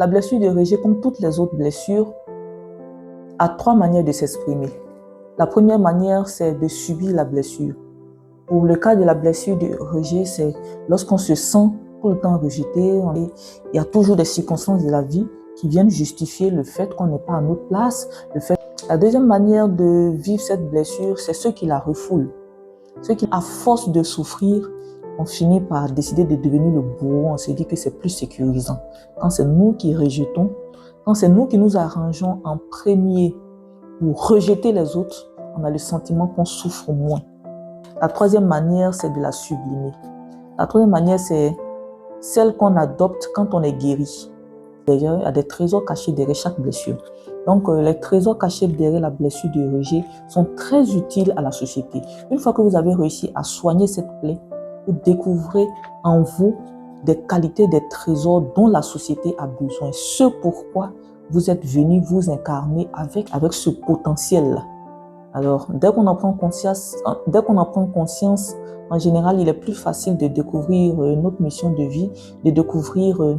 La blessure de rejet, comme toutes les autres blessures, a 3 manières de s'exprimer. La première manière, c'est de subir la blessure. Pour le cas de la blessure de rejet, c'est lorsqu'on se sent tout le temps rejeté. Il y a toujours des circonstances de la vie qui viennent justifier le fait qu'on n'est pas à notre place. La deuxième manière de vivre cette blessure, c'est ceux qui la refoulent. Ceux qui, à force de souffrir, on finit par décider de devenir le bourreau. On se dit que c'est plus sécurisant. Quand c'est nous qui rejetons, quand c'est nous qui nous arrangeons en premier pour rejeter les autres, on a le sentiment qu'on souffre moins. La troisième manière, c'est de la sublimer. La troisième manière, c'est celle qu'on adopte quand on est guéri. D'ailleurs, il y a des trésors cachés derrière chaque blessure. Donc, les trésors cachés derrière la blessure de rejet sont très utiles à la société. Une fois que vous avez réussi à soigner cette plaie, vous découvrez en vous des qualités, des trésors dont la société a besoin. Ce pourquoi vous êtes venu vous incarner avec ce potentiel-là. Alors, dès qu'on en prend conscience, en général, il est plus facile de découvrir notre mission de vie, de découvrir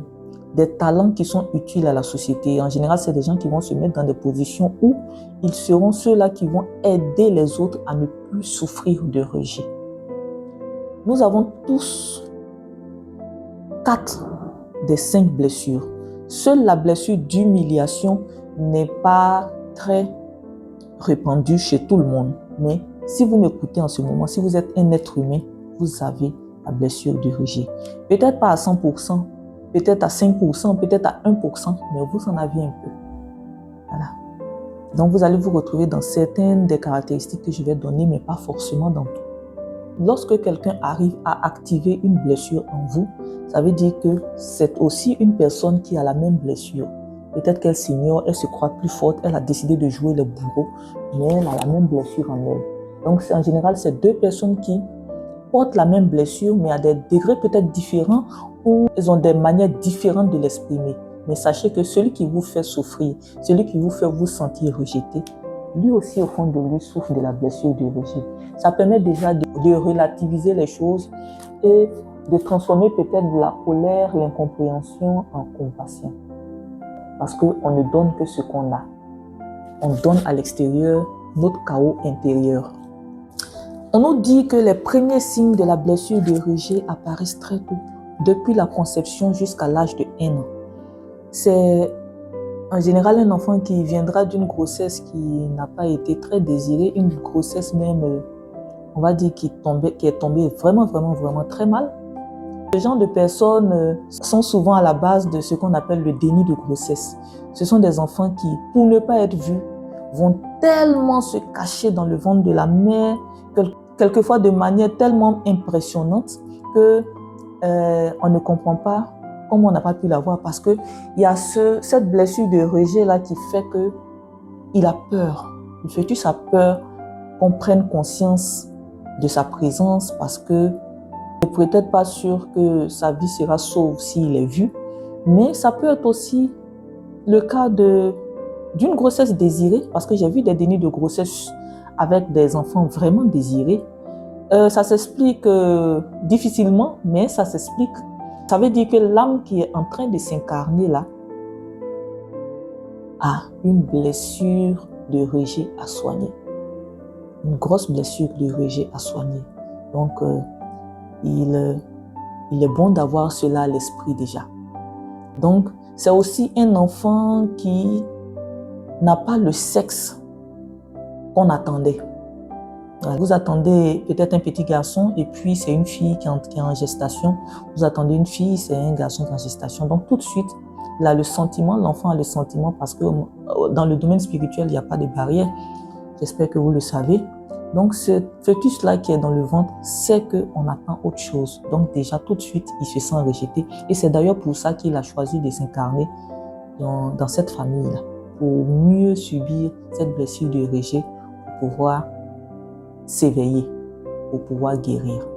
des talents qui sont utiles à la société. En général, c'est des gens qui vont se mettre dans des positions où ils seront ceux-là qui vont aider les autres à ne plus souffrir de rejet. Nous avons tous 4 des 5 blessures. Seule la blessure d'humiliation n'est pas très répandue chez tout le monde. Mais si vous m'écoutez en ce moment, si vous êtes un être humain, vous avez la blessure du rejet. Peut-être pas à 100%, peut-être à 5%, peut-être à 1%, mais vous en avez un peu. Voilà. Donc vous allez vous retrouver dans certaines des caractéristiques que je vais donner, mais pas forcément dans tout. Lorsque quelqu'un arrive à activer une blessure en vous, ça veut dire que c'est aussi une personne qui a la même blessure. Peut-être qu'elle s'ignore, elle se croit plus forte, elle a décidé de jouer le bourreau, mais elle a la même blessure en elle. Donc en général, c'est 2 personnes qui portent la même blessure, mais à des degrés peut-être différents, ou elles ont des manières différentes de l'exprimer. Mais sachez que celui qui vous fait souffrir, celui qui vous fait vous sentir rejeté, lui aussi au fond de lui souffre de la blessure du rejet. Ça permet déjà de relativiser les choses et de transformer peut-être la colère, l'incompréhension en compassion. Parce qu'on ne donne que ce qu'on a. On donne à l'extérieur notre chaos intérieur. On nous dit que les premiers signes de la blessure de rejet apparaissent très tôt, depuis la conception jusqu'à l'âge de 1 an. C'est en général un enfant qui viendra d'une grossesse qui n'a pas été très désirée, une grossesse même, on va dire, qui est tombée vraiment très mal. Ce genre de personnes sont souvent à la base de ce qu'on appelle le déni de grossesse. Ce sont des enfants qui, pour ne pas être vus, vont tellement se cacher dans le ventre de la mère, quelquefois de manière tellement impressionnante que on ne comprend pas comment on n'a pas pu l'avoir, parce qu'il y a cette blessure de rejet-là qui fait qu'il a peur. Le fœtus a peur qu'on prenne conscience de sa présence parce que il n'est peut-être pas sûr que sa vie sera sauve s'il est vu, mais ça peut être aussi le cas d'une grossesse désirée, parce que j'ai vu des dénis de grossesse avec des enfants vraiment désirés. Ça s'explique difficilement, mais ça s'explique. Ça veut dire que l'âme qui est en train de s'incarner là a une blessure de rejet à soigner. Une grosse blessure de rejet à soigner. Donc, il est bon d'avoir cela à l'esprit déjà. Donc, c'est aussi un enfant qui n'a pas le sexe qu'on attendait. Vous attendez peut-être un petit garçon et puis c'est une fille qui est en gestation. Vous attendez une fille, c'est un garçon qui est en gestation. Donc tout de suite, il a le sentiment, l'enfant a le sentiment, parce que dans le domaine spirituel, il n'y a pas de barrière. J'espère que vous le savez. Donc ce fœtus-là qui est dans le ventre sait qu'on attend autre chose. Donc déjà tout de suite, il se sent rejeté. Et c'est d'ailleurs pour ça qu'il a choisi de s'incarner dans cette famille-là, pour mieux subir cette blessure de rejet, pour pouvoir s'éveiller, pour pouvoir guérir.